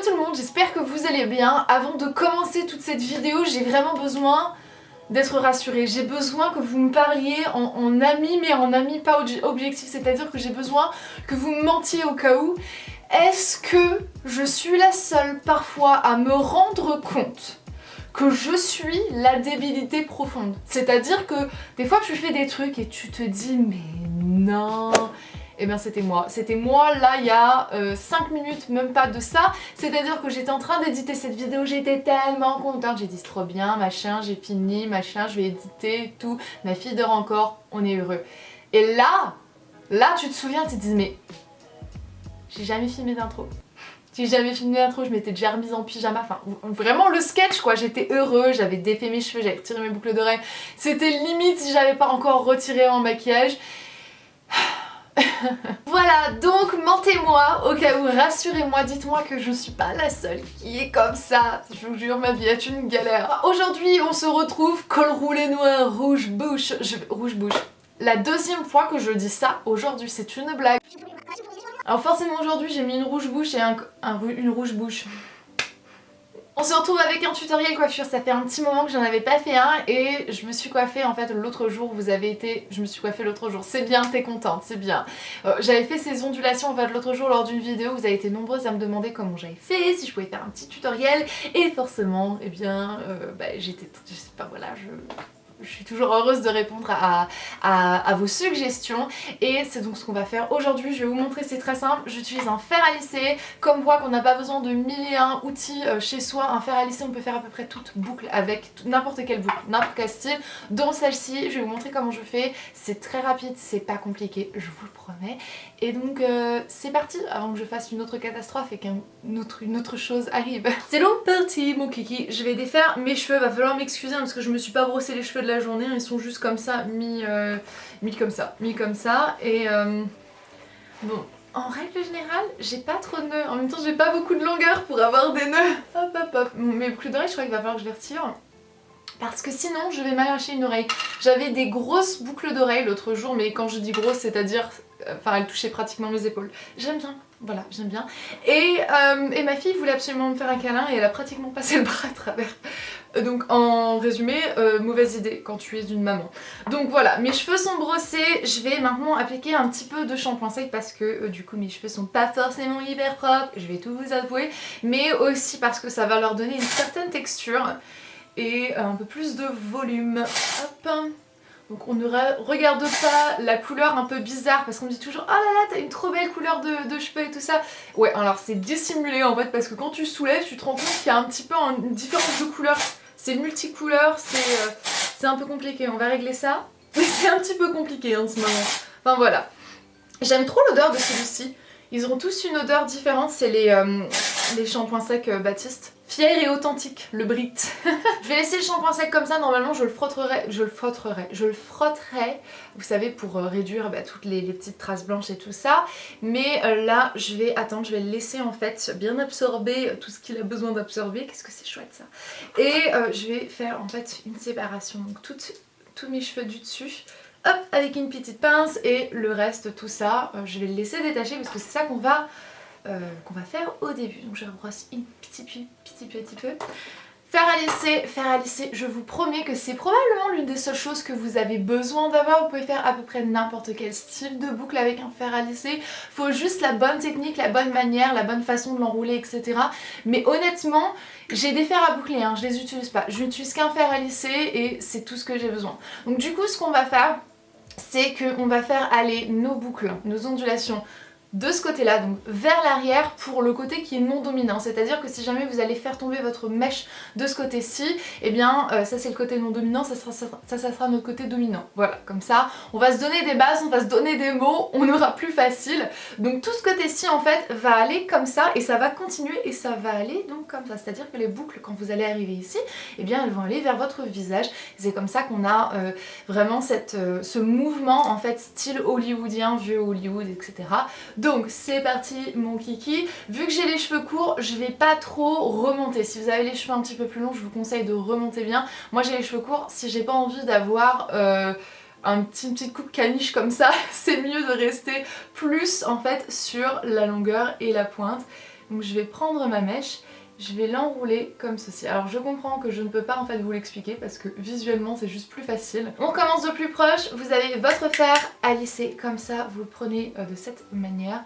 Hello tout le monde, j'espère que vous allez bien. Avant de commencer toute cette vidéo, j'ai vraiment besoin d'être rassurée. J'ai besoin que vous me parliez en ami, mais en ami pas objectif, c'est-à-dire que j'ai besoin que vous me mentiez au cas où. Est-ce que je suis la seule parfois à me rendre compte que je suis la débilité profonde? C'est-à-dire que des fois tu fais des trucs et tu te dis mais non. Eh bien c'était moi là il y a 5 minutes, même pas de ça. C'est-à-dire que j'étais en train d'éditer cette vidéo, j'étais tellement contente, j'ai dit c'est trop bien, machin, j'ai fini, machin, je vais éditer, tout, ma fille dort encore, on est heureux. Et là tu te souviens, tu te dis mais j'ai jamais filmé d'intro. J'ai jamais filmé d'intro, je m'étais déjà remise en pyjama, enfin vraiment le sketch quoi, j'étais heureuse, j'avais défait mes cheveux, j'avais retiré mes boucles d'oreilles, c'était limite si j'avais pas encore retiré en maquillage. Voilà, donc mentez-moi, au cas où, rassurez-moi, dites-moi que je suis pas la seule qui est comme ça. Je vous jure, ma vie est une galère. Aujourd'hui, on se retrouve, col roulé noir, rouge bouche, rouge bouche. La deuxième fois que je dis ça, aujourd'hui, c'est une blague. Alors forcément aujourd'hui, j'ai mis une rouge bouche et une rouge bouche. On se retrouve avec un tutoriel coiffure, ça fait un petit moment que j'en avais pas fait un et je me suis coiffée en fait l'autre jour, je me suis coiffée l'autre jour, c'est bien, t'es contente, c'est bien. J'avais fait ces ondulations en fait l'autre jour lors d'une vidéo, vous avez été nombreuses à me demander comment j'avais fait, si je pouvais faire un petit tutoriel et forcément, eh bien, j'étais, je sais pas, voilà, je suis toujours heureuse de répondre à vos suggestions et c'est donc ce qu'on va faire aujourd'hui. Je vais vous montrer, c'est très simple, j'utilise un fer à lisser, comme voit qu'on n'a pas besoin de 1001 outils chez soi. Un fer à lisser, on peut faire à peu près toute boucle avec n'importe quelle boucle, n'importe quel style, dont celle-ci. Je vais vous montrer comment je fais, c'est très rapide, c'est pas compliqué, je vous le promets. Et donc c'est parti, avant que je fasse une autre catastrophe et qu'une autre chose arrive. C'est donc parti mon kiki, je vais défaire mes cheveux, va falloir m'excuser parce que je me suis pas brossé les cheveux de la journée, ils sont juste comme ça, mis comme ça et bon, en règle générale j'ai pas trop de nœuds, en même temps j'ai pas beaucoup de longueur pour avoir des nœuds. Hop hop hop, mes boucles d'oreilles je crois qu'il va falloir que je les retire parce que sinon je vais m'arracher une oreille. J'avais des grosses boucles d'oreilles l'autre jour, mais quand je dis grosses c'est à dire, enfin elles touchaient pratiquement mes épaules. J'aime bien. Voilà, j'aime bien. Et ma fille voulait absolument me faire un câlin et elle a pratiquement passé le bras à travers. Donc en résumé, mauvaise idée quand tu es une maman. Donc voilà, mes cheveux sont brossés, je vais maintenant appliquer un petit peu de shampoing sec parce que du coup mes cheveux sont pas forcément hyper propres, je vais tout vous avouer, mais aussi parce que ça va leur donner une certaine texture et un peu plus de volume. Hop. Donc on ne regarde pas la couleur un peu bizarre parce qu'on me dit toujours oh là là t'as une trop belle couleur de cheveux et tout ça. Ouais alors c'est dissimulé en fait parce que quand tu soulèves tu te rends compte qu'il y a un petit peu une différence de couleur. C'est multicouleur, c'est un peu compliqué, on va régler ça. Mais c'est un petit peu compliqué en ce moment. Enfin voilà. J'aime trop l'odeur de celui-ci. Ils ont tous une odeur différente, c'est les shampoings secs Baptiste. Fier et authentique, le Brit. Je vais laisser le shampoing sec comme ça, normalement je le frotterai, vous savez, pour réduire toutes les petites traces blanches et tout ça. Mais là, je vais le laisser en fait bien absorber tout ce qu'il a besoin d'absorber. Qu'est-ce que c'est chouette ça. Et je vais faire en fait une séparation, donc tous mes cheveux du dessus. Hop, avec une petite pince et le reste, tout ça, je vais le laisser détacher parce que c'est ça qu'on va faire au début. Donc je rebrosse un petit peu. Fer à lisser, je vous promets que c'est probablement l'une des seules choses que vous avez besoin d'avoir. Vous pouvez faire à peu près n'importe quel style de boucle avec un fer à lisser. Faut juste la bonne technique, la bonne manière, la bonne façon de l'enrouler, etc. Mais honnêtement, j'ai des fers à boucler, hein, je les utilise pas. Je n'utilise qu'un fer à lisser et c'est tout ce que j'ai besoin. Donc du coup, ce qu'on va faire, c'est qu'on va faire aller nos boucles, nos ondulations de ce côté là, donc vers l'arrière pour le côté qui est non dominant, c'est à dire que si jamais vous allez faire tomber votre mèche de ce côté ci, et bien ça c'est le côté non dominant, ça sera notre côté dominant. Voilà, comme ça on va se donner des bases, on va se donner des mots, on aura plus facile. Donc tout ce côté ci en fait va aller comme ça et ça va continuer et ça va aller donc comme ça, c'est à dire que les boucles quand vous allez arriver ici, et bien elles vont aller vers votre visage. C'est comme ça qu'on a vraiment ce mouvement en fait style hollywoodien, vieux Hollywood, etc. Donc c'est parti mon kiki. Vu que j'ai les cheveux courts, je vais pas trop remonter. Si vous avez les cheveux un petit peu plus longs, je vous conseille de remonter bien. Moi j'ai les cheveux courts, si j'ai pas envie d'avoir une petite coupe caniche comme ça, c'est mieux de rester plus en fait sur la longueur et la pointe. Donc je vais prendre ma mèche, je vais l'enrouler comme ceci. Alors je comprends que je ne peux pas en fait vous l'expliquer parce que visuellement c'est juste plus facile. On commence de plus proche, vous avez votre fer à lisser comme ça, vous le prenez de cette manière.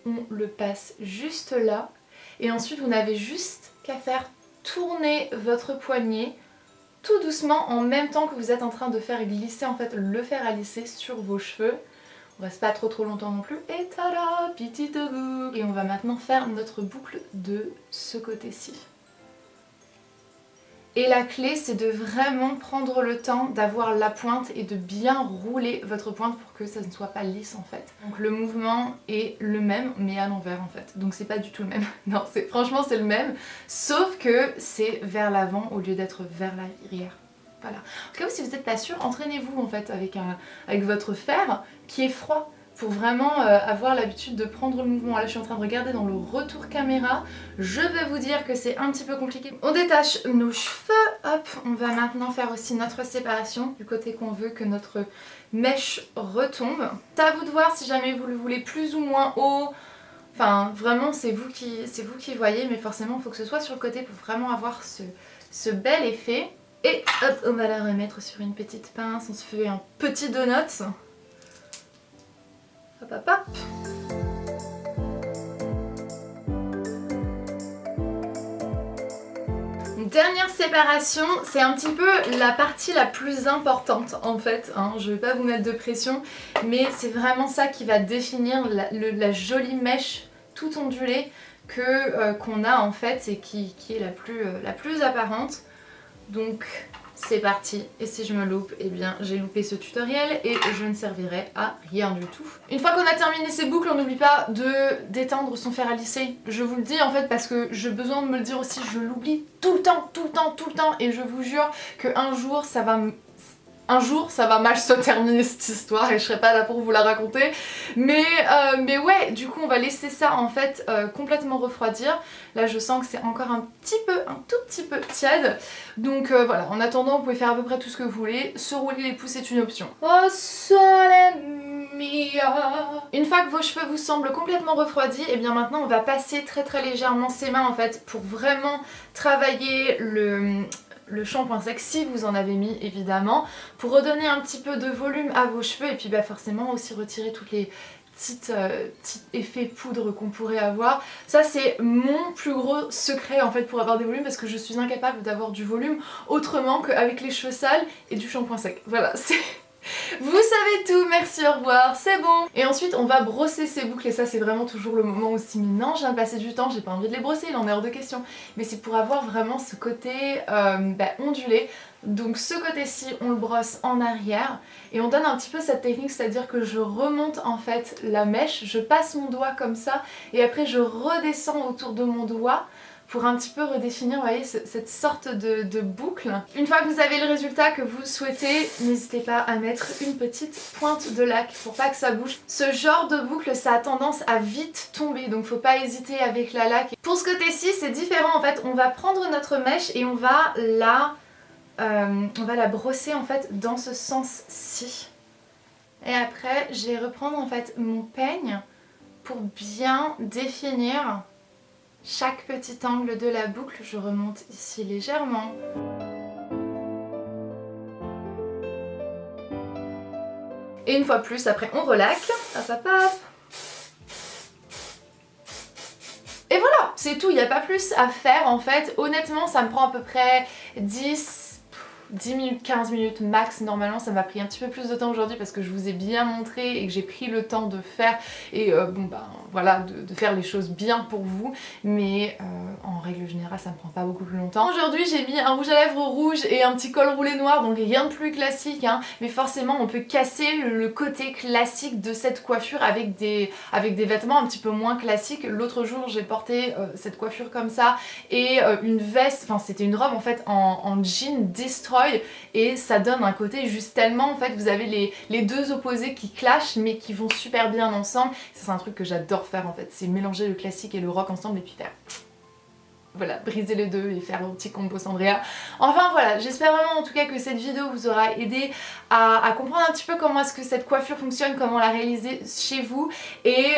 On le passe juste là et ensuite vous n'avez juste qu'à faire tourner votre poignet tout doucement en même temps que vous êtes en train de faire glisser en fait le fer à lisser sur vos cheveux. On reste pas trop longtemps non plus. Et tada, petite boucle. Et on va maintenant faire notre boucle de ce côté-ci. Et la clé, c'est de vraiment prendre le temps d'avoir la pointe et de bien rouler votre pointe pour que ça ne soit pas lisse en fait. Donc le mouvement est le même mais à l'envers en fait. Donc c'est pas du tout le même. Non, franchement c'est le même, sauf que c'est vers l'avant au lieu d'être vers l'arrière. Voilà. En tout cas, si vous n'êtes pas sûr, entraînez-vous en fait avec votre fer qui est froid pour vraiment avoir l'habitude de prendre le mouvement. Là, je suis en train de regarder dans le retour caméra. Je vais vous dire que c'est un petit peu compliqué. On détache nos cheveux. Hop, on va maintenant faire aussi notre séparation du côté qu'on veut que notre mèche retombe. C'est à vous de voir si jamais vous le voulez plus ou moins haut. Enfin, vraiment, c'est vous qui voyez, mais forcément, il faut que ce soit sur le côté pour vraiment avoir ce bel effet. Et hop, on va la remettre sur une petite pince, on se fait un petit donut. Hop hop hop. Dernière séparation, c'est un petit peu la partie la plus importante en fait, hein. Je vais pas vous mettre de pression, mais c'est vraiment ça qui va définir la jolie mèche toute ondulée qu'on a en fait et qui est la plus apparente. Donc c'est parti, et si je me loupe, eh bien j'ai loupé ce tutoriel et je ne servirai à rien du tout. Une fois qu'on a terminé ces boucles, on n'oublie pas de détendre son fer à lisser. Je vous le dis en fait parce que j'ai besoin de me le dire aussi, je l'oublie tout le temps, et je vous jure qu'un jour ça va mal se terminer cette histoire et je serai pas là pour vous la raconter. Mais ouais, du coup on va laisser ça en fait complètement refroidir. Là je sens que c'est encore un tout petit peu tiède. Donc voilà, en attendant vous pouvez faire à peu près tout ce que vous voulez. Se rouler les pouces c'est une option. Oh sole mia. Une fois que vos cheveux vous semblent complètement refroidis, et bien maintenant on va passer très légèrement ses mains en fait pour vraiment travailler le shampoing sec si vous en avez mis évidemment, pour redonner un petit peu de volume à vos cheveux et puis bah forcément aussi retirer toutes les petits effets poudre qu'on pourrait avoir. Ça c'est mon plus gros secret en fait pour avoir des volumes, parce que je suis incapable d'avoir du volume autrement qu'avec les cheveux sales et du shampoing sec. Voilà, c'est... Vous savez tout, merci, au revoir, c'est bon. Et ensuite on va brosser ces boucles et ça c'est vraiment toujours le moment aussi non, je viens de passer du temps, j'ai pas envie de les brosser, il en est hors de question. Mais c'est pour avoir vraiment ce côté ondulé. Donc ce côté-ci on le brosse en arrière et on donne un petit peu cette technique, c'est-à-dire que je remonte en fait la mèche, je passe mon doigt comme ça et après je redescends autour de mon doigt pour un petit peu redéfinir, vous voyez, cette sorte de boucle. Une fois que vous avez le résultat que vous souhaitez, n'hésitez pas à mettre une petite pointe de lac pour pas que ça bouge. Ce genre de boucle, ça a tendance à vite tomber, donc faut pas hésiter avec la laque. Pour ce côté-ci, c'est différent en fait. On va prendre notre mèche et on va la brosser en fait dans ce sens-ci. Et après, je vais reprendre en fait mon peigne pour bien définir chaque petit angle de la boucle. Je remonte ici légèrement. Et une fois plus, après on relaque. Hop hop hop. Et voilà, c'est tout, il n'y a pas plus à faire en fait. Honnêtement, ça me prend à peu près 10 minutes, 15 minutes max. Normalement ça m'a pris un petit peu plus de temps aujourd'hui parce que je vous ai bien montré et que j'ai pris le temps de faire et voilà, de faire les choses bien pour vous, mais en règle générale ça me prend pas beaucoup plus longtemps. Aujourd'hui j'ai mis un rouge à lèvres rouge et un petit col roulé noir, donc rien de plus classique hein, mais forcément on peut casser le côté classique de cette coiffure avec des vêtements un petit peu moins classiques. L'autre jour j'ai porté cette coiffure comme ça et une veste, enfin c'était une robe en fait en jean destroy et ça donne un côté juste tellement en fait, vous avez les deux opposés qui clashent mais qui vont super bien ensemble. Ça c'est un truc que j'adore faire en fait, c'est mélanger le classique et le rock ensemble et puis faire voilà, briser les deux et faire un petit combo Sandrea. Enfin voilà, j'espère vraiment en tout cas que cette vidéo vous aura aidé à comprendre un petit peu comment est-ce que cette coiffure fonctionne, comment la réaliser chez vous et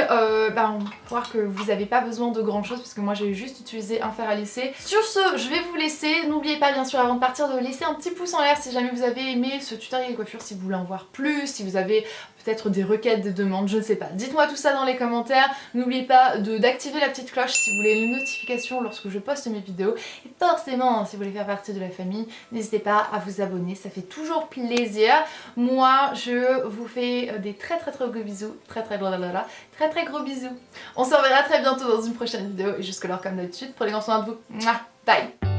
voir que vous n'avez pas besoin de grand chose parce que moi j'ai juste utilisé un fer à lisser. Sur ce, je vais vous laisser. N'oubliez pas bien sûr avant de partir de laisser un petit pouce en l'air si jamais vous avez aimé ce tutoriel de coiffure, si vous voulez en voir plus, si vous avez peut-être des requêtes, des demandes, je ne sais pas. Dites-moi tout ça dans les commentaires. N'oubliez pas d'activer la petite cloche si vous voulez les notifications lorsque je poste mes vidéos. Et forcément, si vous voulez faire partie de la famille, n'hésitez pas à vous abonner, ça fait toujours plaisir. Moi, je vous fais des très gros bisous, très gros bisous. On se reverra très bientôt dans une prochaine vidéo et jusque là comme d'habitude, prenez grand soin de vous. Mouah, bye.